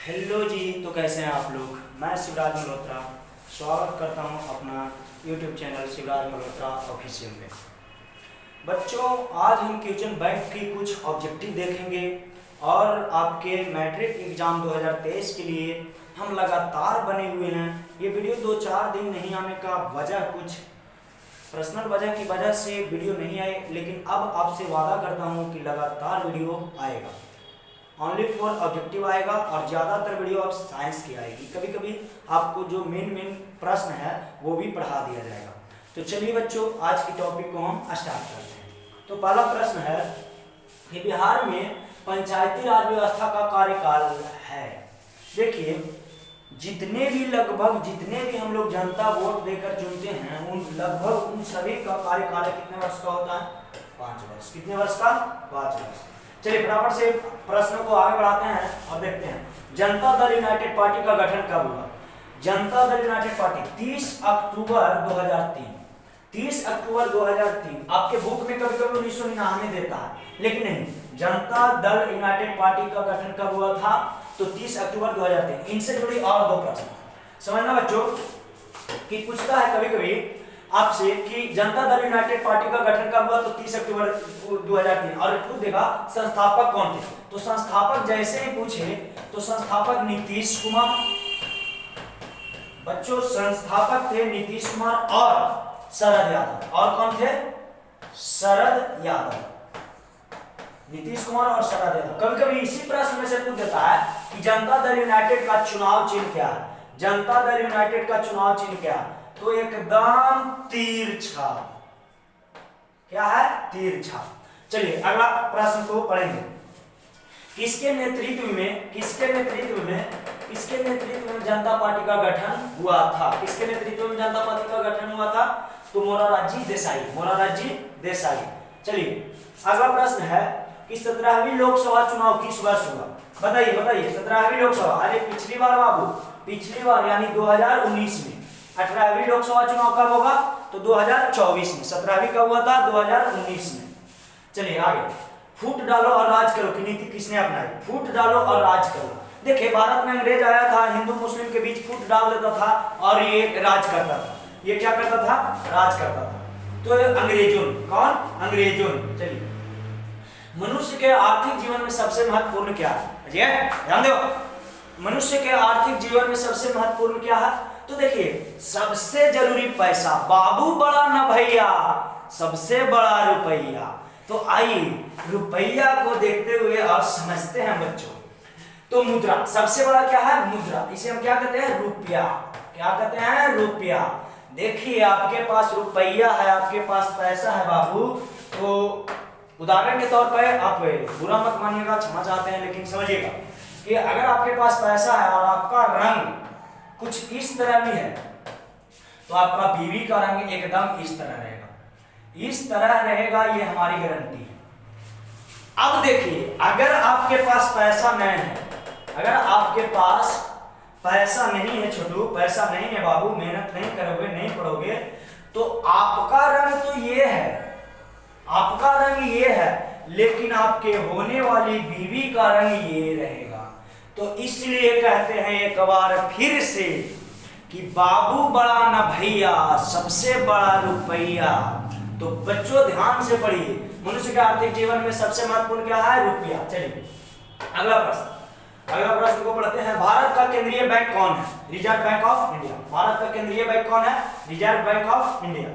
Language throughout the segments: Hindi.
हेलो जी। तो कैसे हैं आप लोग। मैं शिवराज मल्होत्रा स्वागत करता हूं अपना YouTube channel Shivraj Malhotra official में। बच्चों, आज हम क्वेश्चन बैंक की कुछ ऑब्जेक्टिव देखेंगे और आपके मैट्रिक एग्जाम 2023 के लिए हम लगातार बने हुए हैं। ये वीडियो 2-4 दिन नहीं आने का वजह कुछ पर्सनल वजह की वजह से वीडियो नहीं आई, लेकिन अब आपसे वादा करता हूँ कि लगातार वीडियो आएगा। ओनली फॉर ऑब्जेक्टिव आएगा और ज़्यादातर वीडियो अब साइंस की आएगी। कभी कभी आपको जो मेन प्रश्न है वो भी पढ़ा दिया जाएगा। तो चलिए बच्चों, आज की टॉपिक को हम स्टार्ट करते हैं। तो पहला प्रश्न है कि बिहार में पंचायती राज व्यवस्था का कार्यकाल है। देखिए, जितने भी हम लोग जनता वोट देकर चुनते हैं उन लगभग उन सभी का कार्यकाल कितने वर्ष का होता है? 5 वर्ष। कितने वर्ष का? 5 वर्ष। चलिए फटाफट से प्रश्न को आगे बढ़ाते हैं और देखते हैं जनता दल यूनाइटेड पार्टी का गठन कब हुआ। जनता दल यूनाइटेड पार्टी 30 अक्टूबर 2003। 30 अक्टूबर 2003। आपके बुक में कभी कभी 1999 देता है, लेकिन नहीं, जनता दल यूनाइटेड पार्टी का गठन कब हुआ था? तो 30 अक्टूबर 2003। इनसे जुड़ी और 2 प्रश्न समझना बच्चों कि पूछता है कभी कभी आपसे कि जनता दल यूनाइटेड पार्टी का गठन कब हुआ? तो 30 अक्टूबर 2003। और पूछ देगा संस्थापक कौन थे? तो संस्थापक जैसे ही पूछे तो संस्थापक नीतीश कुमार। बच्चों, संस्थापक थे नीतीश कुमार और शरद यादव। और कौन थे? शरद यादव। नीतीश कुमार और शरद यादव। कभी कभी इसी प्रश्न में से पूछ देता है कि जनता दल यूनाइटेड का चुनाव चिन्ह क्या है? जनता दल यूनाइटेड का चुनाव चिन्ह क्या है? तो एकदम तीर छाप। क्या है? तीर छाप। चलिए अगला प्रश्न को पढ़ेंगे। किसके नेतृत्व में जनता पार्टी का गठन हुआ था? किसके नेतृत्व में जनता पार्टी का गठन हुआ था? तो मोरारजी देसाई। चलिए अगला प्रश्न है कि 17वीं लोकसभा चुनाव किस वर्ष हुआ? बताइए 17वीं लोकसभा। अरे पिछली बार बाबू, पिछली बार यानी 2019 में। 18वीं लोकसभा चुनाव कब होगा? तो 2024 में। 17वीं कब हुआ था? 2019 में। चलिए आगे। फूट डालो और राज करो की नीति किसने अपनाई? फूट डालो और राज करो। देखिए, भारत में अंग्रेज आया था, हिंदू मुस्लिम के बीच फूट डाल देता था और ये राज करता था। ये क्या करता था? राज करता था। तो अंग्रेजों ने। कौन? अंग्रेजों ने। चलिए, मनुष्य के आर्थिक जीवन में सबसे महत्वपूर्ण क्या है? अजय ध्यान दो। मनुष्य के आर्थिक जीवन में सबसे महत्वपूर्ण क्या है? तो देखिए, सबसे जरूरी पैसा। बाबू बड़ा न भैया, सबसे बड़ा रुपया। तो आइए रुपया को देखते हुए और समझते हैं बच्चों। तो मुद्रा सबसे बड़ा क्या है? मुद्रा। इसे हम क्या कहते हैं? रुपया। क्या कहते हैं? रुपया। देखिए, आपके पास रुपया है, आपके पास पैसा है बाबू। तो उदाहरण के तौर पर आप बुरा मत मानिएगा, क्षमा चाहते हैं, लेकिन समझिएगा कि अगर आपके पास पैसा है और आपका रंग कुछ इस तरह भी है तो आपका बीवी का रंग एकदम इस तरह रहेगा। इस तरह रहेगा, ये हमारी गारंटी है। अब देखिए, अगर आपके पास पैसा नहीं है, अगर आपके पास पैसा नहीं है छोटू, पैसा नहीं है बाबू, मेहनत नहीं करोगे, नहीं पढ़ोगे, तो आपका रंग तो ये है, आपका रंग ये है, लेकिन आपके होने वाली बीवी का रंग ये रहेगा। तो इसलिए कहते हैं एक बार फिर से कि बाबू बड़ा न भैया, सबसे बड़ा रुपया। तो बच्चों ध्यान से पढ़िए, मनुष्य के आर्थिक जीवन में सबसे महत्वपूर्ण क्या है? रुपया। चलिए अगला प्रश्न को पढ़ते हैं। भारत का केंद्रीय बैंक कौन है? Reserve bank of India. Bharat का केंद्रीय बैंक कौन है? Reserve bank of India.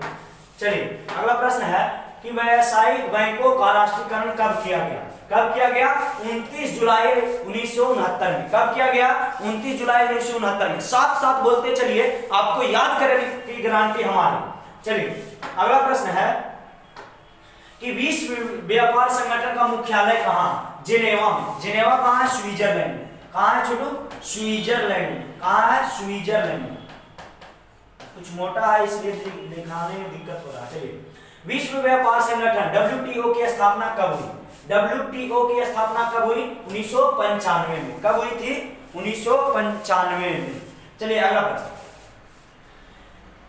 चलिए अगला प्रश्न है कि व्यावसायिक बैंकों का राष्ट्रीयकरण कब किया गया? कब किया गया? 29 जुलाई 1969 में। कब किया गया? 29 जुलाई 1969 में। साथ साथ बोलते चलिए, आपको याद करने की गारंटी हमारी। चलिए अगला प्रश्न है कि विश्व व्यापार संगठन का मुख्यालय कहाँ? जिनेवा में। जिनेवा कहाँ है? स्विट्जरलैंड में। कहाँ है छोटू? स्विट्जरलैंड में। कहाँ है? स्विट्जरलैंड में। कुछ मोटा है इसलिए दिखाने में दिक्कत हो रहा है। चलिए, विश्व व्यापार संगठन WTO की स्थापना कब हुई? WTO की स्थापना कब हुई? 1995 में। कब हुई थी? 1995 में। चलिए अगला प्रश्न।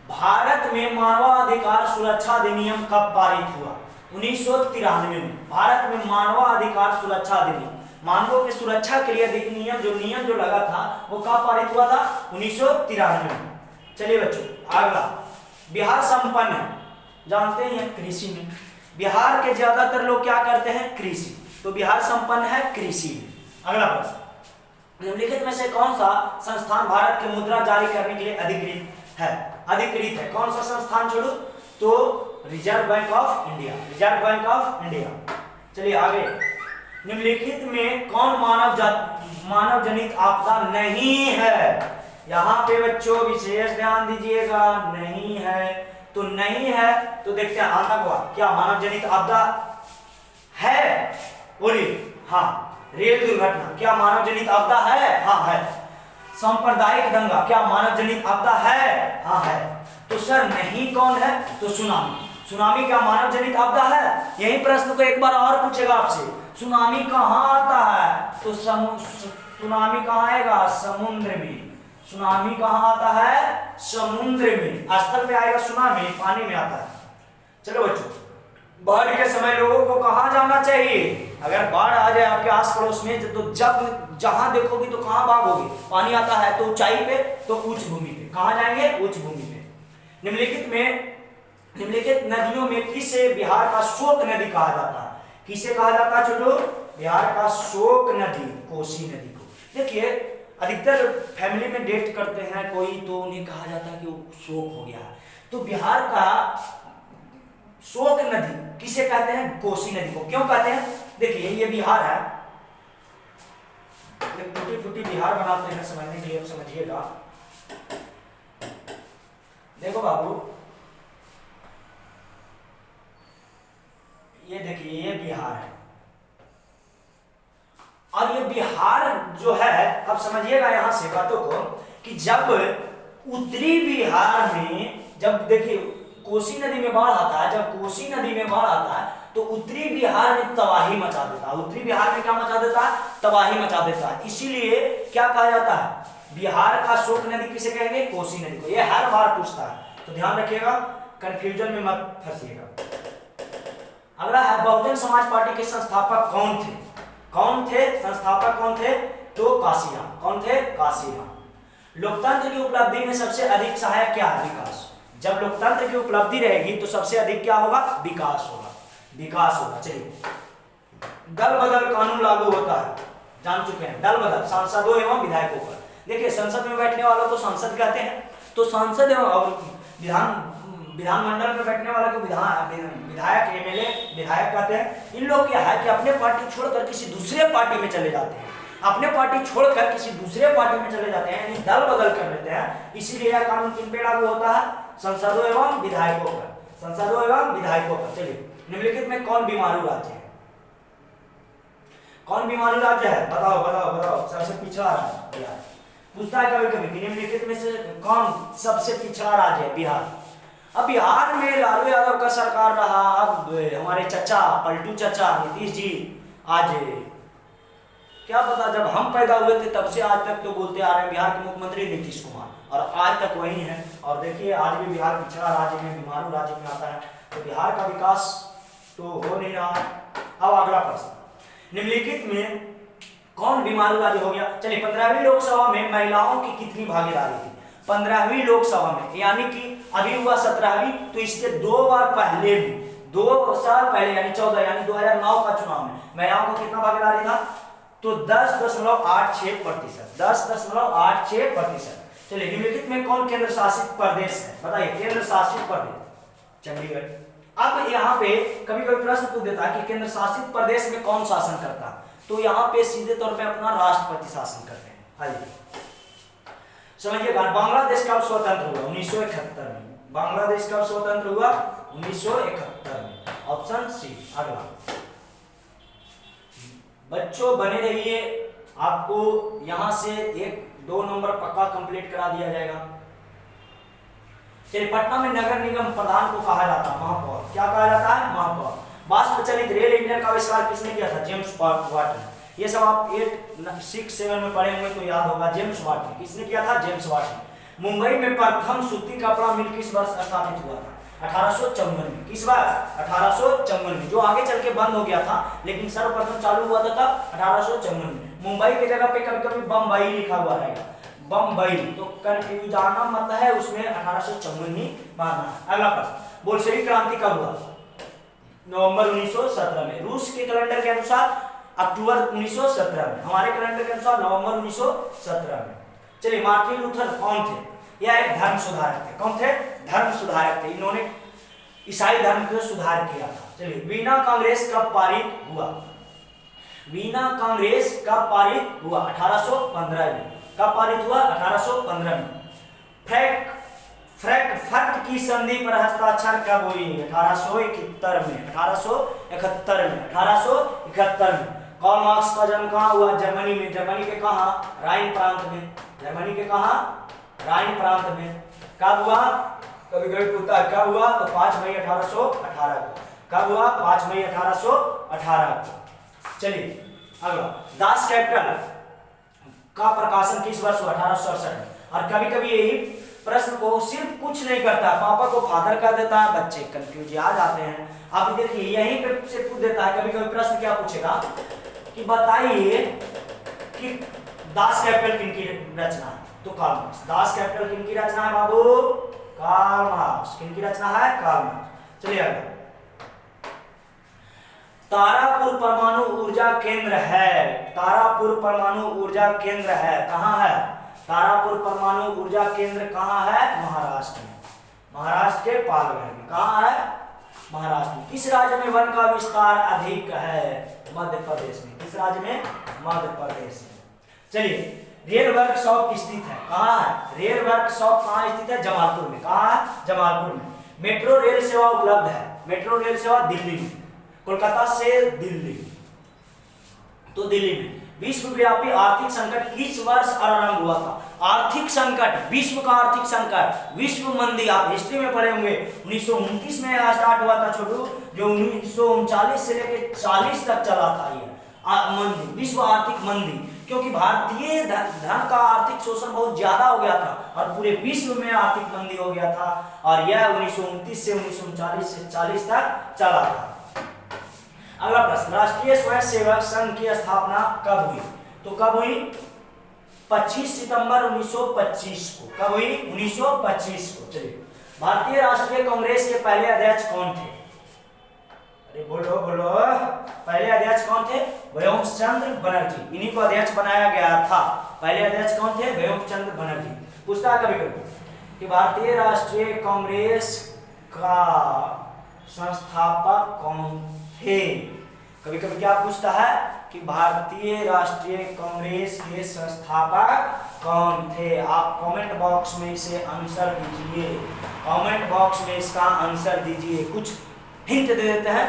भारत में मानवाधिकार सुरक्षा अधिनियम कब पारित हुआ? 1993 में। भारत में मानवाधिकार सुरक्षा अधिनियम मानवों की सुरक्षा के लिए अधिनियम नियम जो लगा था वो कब पारित हुआ था? 1993 में। चलिए बच्चों अगला, बिहार संपन्न है, जानते हैं कृषि में। बिहार के ज्यादातर लोग क्या करते हैं? कृषि। तो बिहार संपन्न है कृषि में। अगला प्रश्न, निम्नलिखित में से कौन सा संस्थान भारत की मुद्रा जारी करने के लिए अधिकृत है? अधिकृत है कौन सा संस्थान छोड़ो? तो reserve bank of India, reserve bank of India. चलिए आगे, निम्नलिखित में कौन मानव जनित आपदा नहीं है? यहाँ पे बच्चों विशेष ध्यान दीजिएगा, नहीं है तो नहीं है। तो देखते हैं आता हुआ क्या मानव जनित आपदा है? बोलिए। हाँ, रेल दुर्घटना क्या मानव जनित आपदा है? हाँ है। सांप्रदायिक दंगा क्या मानव जनित आपदा है? हाँ है। तो सर नहीं कौन है? तो सुनामी। सुनामी क्या मानव जनित आपदा है? यही प्रश्न को एक बार और पूछेगा आपसे, सुनामी कहाँ आता है? तो सुनामी कहाँ आएगा? समुद्र में। सुनामी कहाँ आता है? समुद्र में। स्थल में आएगा सुनामी, पानी में आता है। चलो बच्चों, बाढ़ के समय लोगों को कहाँ जाना चाहिए? अगर बाढ़ आ जाए आपके आस पड़ोस में तो जब जहां देखोगे तो कहाँ भागोगे? पानी आता है तो ऊंचाई पे, तो उच्च भूमि पे। कहाँ जाएंगे? उच्च भूमि पे। निम्नलिखित नदियों में किसे बिहार का शोक नदी कहा जाता है? किसे कहा जाता है छोटो? बिहार का शोक नदी, कोसी नदी को। देखिए अधिकतर फैमिली में डेट करते हैं कोई, तो उन्हें कहा जाता है कि वो शोक हो गया। तो बिहार का शोक नदी किसे कहते हैं? कोसी नदी को। क्यों कहते हैं? देखिए ये बिहार है, टूटी फूटी बिहार बनाते हैं समझने के लिए, समझिएगा। देखो बाबू, ये देखिए ये बिहार है, और ये बिहार जो है, अब समझिएगा यहां से बातों को, कि जब उत्तरी बिहार में, जब देखिए कोसी नदी में बाढ़ आता है, जब कोसी नदी में बाढ़ आता है तो उत्तरी बिहार में तबाही मचा देता है। उत्तरी बिहार में क्या मचा देता है? तबाही मचा देता है। इसीलिए क्या कहा जाता है? बिहार का शोक नदी किसे कहेंगे? कोसी नदी को। ये हर बार पूछता है, तो ध्यान रखिएगा, कंफ्यूजन में मत फंसिएगा। अगला है, बहुजन समाज पार्टी के संस्थापक कौन थे? कौन थे संस्थापक? कौन थे? तो काशीराम। कौन थे? काशीराम। लोकतंत्र की उपलब्धि में सबसे अधिक सहायक क्या है? विकास। जब लोकतंत्र की उपलब्धि रहेगी तो सबसे अधिक क्या होगा? विकास होगा, विकास होगा। चलिए, दल बदल कानून लागू होता है, जान चुके हैं। दल बदल सांसदों एवं विधायकों पर। देखिए संसद में बैठने वालों को सांसद कहते हैं, तो सांसद एवं विधानमंडल में बैठने वाला को विधायक, एमएलए, विधायक कहते हैं। इन लोग क्या है कि अपने पार्टी छोड़कर किसी दूसरे पार्टी में चले जाते हैं, अपने पार्टी छोड़कर किसी दूसरे पार्टी में चले जाते हैं, यानी दल बदल कर लेते हैं। इसीलिए यह कानून किन पे लागू होता है? संसदों एवं विधायकों पर, संसदों एवं विधायकों पर। चलिए, निम्नलिखित में कौन बीमारू राज्य है? कौन बीमारू राज्य है? बताओ बताओ बताओ। सबसे पिछड़ा राज्य पूछता है कभी कभी, निम्नलिखित में से कौन सबसे पिछड़ा राज्य है? बिहार। अब बिहार में लालू यादव का सरकार रहा, अब हमारे चचा पलटू चचा नीतीश जी, आज क्या पता जब हम पैदा हुए थे तब से आज तक तो बोलते आ रहे हैं बिहार के मुख्यमंत्री नीतीश कुमार, और आज तक वही है। और देखिए आज भी बिहार पिछड़ा राज्य में, बीमारू राज्य में आता है, तो बिहार का विकास तो हो नहीं रहा है। अब अगला प्रश्न, निम्नलिखित में कौन बीमारू राज्य हो गया? चलिए, 15वीं लोकसभा में महिलाओं की कितनी भागीदारी थी? 15वीं लोकसभा में, यानी कि अभी हुआ 17वीं, तो इसके 2 बार पहले भी, 2 साल पहले यानी 14, यानी 2009 का चुनाव में महिलाओं को कितना भागीदारी था? तो 10.86%, 10.86%। चलिए, निम्नलिखित में कौन केंद्र शासित प्रदेश है? बताइए, केंद्र शासित प्रदेश चंडीगढ़। अब यहाँ पे कभी कभी प्रश्न पूछ देता है कि केंद्र शासित प्रदेश में कौन शासन करता है, तो यहाँ पे सीधे तौर पे अपना राष्ट्रपति शासन करते हैं। आइए समझिएगा, बांग्लादेश कब स्वतंत्र हुआ? 1971 में। बांग्लादेश कब स्वतंत्र हुआ? 1971 में। Option C. अगला बच्चों बने रहिए, आपको यहां से 1-2 नंबर पक्का कंप्लीट करा दिया जाएगा। चलिए, पटना में नगर निगम प्रधान को कहा जाता है महापौर। क्या कहा जाता है? महापौर। वाष्प चलित रेल इंजन का आविष्कार किसने किया था? जेम्स वाट ने। ये सब आप 8, 6, 7 में पढ़े होंगे तो याद होगा। जेम्स वाट ने। किसने किया था? जेम्स वाट ने। मुंबई में प्रथम सूती कपड़ा मिल किस वर्ष स्थापित हुआ था? 1854 में। किस बार? 1854 में, जो आगे चल के बंद हो गया था, लेकिन सर्वप्रथम चालू हुआ था कब? 1854 में। मुंबई की जगह पे कभी कभी बम्बई लिखा हुआ रहेगा, बम्बई, तो कंफ्यूज आना मत है, उसमें 1854 ही मानना है। अगला प्रश्न, बोल्शेविक क्रांति कब हुआ? नवंबर 1917 में। रूस के कैलेंडर के अनुसार अक्टूबर 1917 में, हमारे कैलेंडर के अनुसार नवंबर 1917 में। चलिए, मार्टिन लूथर कौन थे? यह एक धर्म सुधारक थे। कौन थे? धर्म सुधारक थे। इन्होंने ईसाई धर्म को सुधार किया था। चलिए, वीना कांग्रेस कब पारित हुआ? वीना कांग्रेस कब पारित हुआ? 1815 में। कब पारित हुआ? 1815 में। फ्रैंकफर्ट की संधि पर हस्ताक्षर कब हुई? 1871 में, 1871 में, 1871 में। कार्ल मार्क्स का जन्म कहाँ हुआ? जर्मनी में। जर्मनी के कहाँ? राइन प्रांत में। जर्मनी के कहाँ? राइन प्रांत में। कब हुआ? कभी कभी पूछता है कब हुआ, तो 5 मई 1818 को। कब हुआ? 5 मई 1818 को। चलिए अगला, दास कैपिटल का प्रकाशन किस वर्ष हुआ? 1868 में। और कभी कभी यही प्रश्न को सिर्फ कुछ नहीं करता, पापा को फादर कर देता है, बच्चे कंफ्यूज आ जाते हैं। आप देखिए यहीं पे से पूछ देता है, कभी कभी प्रश्न क्या पूछेगा कि बताइए कि दास कैपिटल किनकी रचना है? तो कार्ल मार्क्स। दास कैपिटल किनकी रचना है बाबू? Karl Marx. किनकी रचना है? Karl Marx. चलिए अगला, तारापुर परमाणु ऊर्जा केंद्र है। तारापुर परमाणु ऊर्जा केंद्र है, कहाँ है? तारापुर परमाणु ऊर्जा केंद्र कहाँ है? महाराष्ट्र में। महाराष्ट्र के पालघर में। कहाँ है? महाराष्ट्र में। किस राज्य में वन का विस्तार अधिक है? मध्य प्रदेश में। किस राज्य में? मध्य प्रदेश में। चलिए, रेल वर्कशॉप स्थित है, कहाँ है? रेल वर्कशॉप कहाँ स्थित है? जमालपुर में। कहाँ है? जमालपुर में। मेट्रो रेल सेवा उपलब्ध है। मेट्रो रेल सेवा दिल्ली में, कोलकाता से दिल्ली, तो दिल्ली में। विश्वव्यापी आर्थिक संकट किस वर्ष आरंभ हुआ था? आर्थिक संकट, विश्व का आर्थिक संकट, विश्व मंदी, आप हिस्ट्री में पढ़े होंगे, 1929 में स्टार्ट हुआ था छोटू, जो 1939 से लेकर 40 तक चला था ये मंदी, विश्व आर्थिक मंदी, क्योंकि भारतीय धन का आर्थिक शोषण बहुत ज्यादा हो गया था और पूरे विश्व में आर्थिक मंदी हो गया था, और यह 1929 से 1939 से 40 तक चला था। अगला प्रश्न, राष्ट्रीय स्वयंसेवक संघ की स्थापना कब हुई? तो कब हुई? 25 सितंबर 1925 को। कब हुई? 1925 को। चलिए, भारतीय राष्ट्रीय कांग्रेस के पहले अध्यक्ष कौन थे? अरे बोलो बोलो, पहले अध्यक्ष कौन थे? व्योमचंद्र बनर्जी, इन्हीं को अध्यक्ष बनाया गया था। पहले अध्यक्ष कौन थे? व्योमचंद्र बनर्जी। पूछता है कभी कभी कि भारतीय राष्ट्रीय कांग्रेस का संस्थापक कौन थे? कभी कभी क्या पूछता है कि भारतीय राष्ट्रीय कांग्रेस के संस्थापक कौन थे? आप कमेंट बॉक्स में इसे आंसर दीजिए, कमेंट बॉक्स में इसका आंसर दीजिए। कुछ हिंट दे देते हैं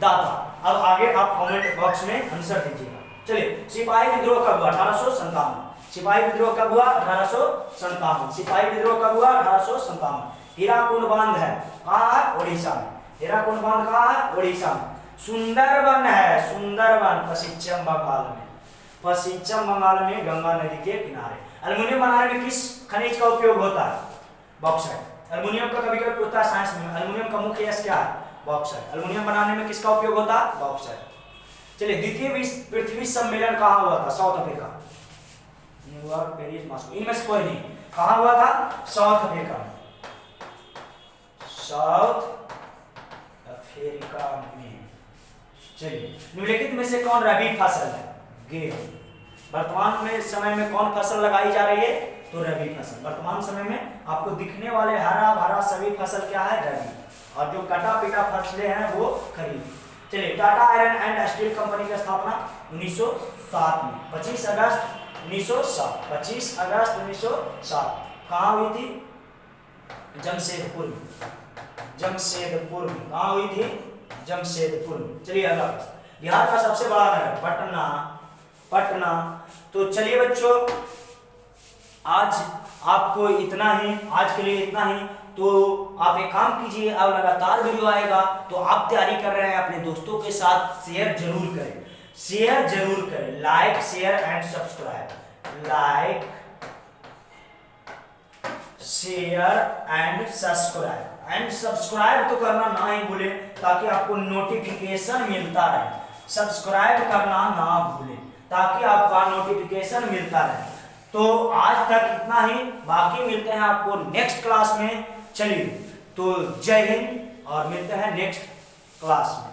दाता। अब आगे आप कमेंट बॉक्स में आंसर दीजिएगा। चलिए, सिपाही विद्रोह कब हुआ? 1857। सिपाही विद्रोह कब हुआ? 1857। सिपाही विद्रोह कब हुआ? 1857। हीराकुंड बांध है, कहाँ है? ओडिशा में। हीराकुंड बांध कहाँ है? ओडिशा में। सुंदरवन है, सुंदरवन पश्चिम बंगाल में, पश्चिम बंगाल में गंगा नदी के किनारे। एल्युमिनियम बनाने में किस खनिज का उपयोग होता है? बॉक्साइट। एल्युमिनियम का कभी कभी पूछता है साइंस में, एल्युमिनियम का मुख्य यश क्या है? बॉक्साइट। एल्युमिनियम बनाने में किसका उपयोग होता है? बॉक्साइट। चलिए, द्वितीय विश्व पृथ्वी सम्मेलन कहाँ हुआ था? South Africa, New York, Paris, Moscow, इनमें से कोई नहीं। कहाँ हुआ था? साउथ अफ्रीका में, साउथ अफ्रीका में। चलिए, निम्नलिखित में से कौन रबी फसल है? गेहूं। वर्तमान में समय में कौन फसल लगाई जा रही है? तो रबी फसल। वर्तमान समय में आपको दिखने वाले हरा भरा सभी फसल क्या है? रबी। और जो कटा पिटा फसलें हैं वो खरीफ। चलिए, Tata iron and steel company की स्थापना 1907 में, 25 अगस्त 1907, 25 अगस्त 1907। कहाँ हुई थी? जमशेदपुर में, जमशेदपुर में। कहाँ हुई थी? जमशेदपुर में। चलिए अगला, बिहार का सबसे बड़ा नगर? पटना, पटना। तो चलिए बच्चों, आज आपको इतना ही, आज के लिए इतना ही। तो आप एक काम कीजिए, अब लगातार वीडियो आएगा तो आप तैयारी कर रहे हैं, अपने दोस्तों के साथ शेयर जरूर करें, शेयर जरूर करें, like share and subscribe, like share and subscribe. And subscribe तो करना ना ही भूले ताकि आपको नोटिफिकेशन मिलता रहे। सब्सक्राइब करना ना भूले ताकि आपका नोटिफिकेशन मिलता रहे। तो आज तक इतना ही, बाकी मिलते हैं आपको नेक्स्ट क्लास में। चलिए तो जय हिंद और मिलते हैं नेक्स्ट क्लास में।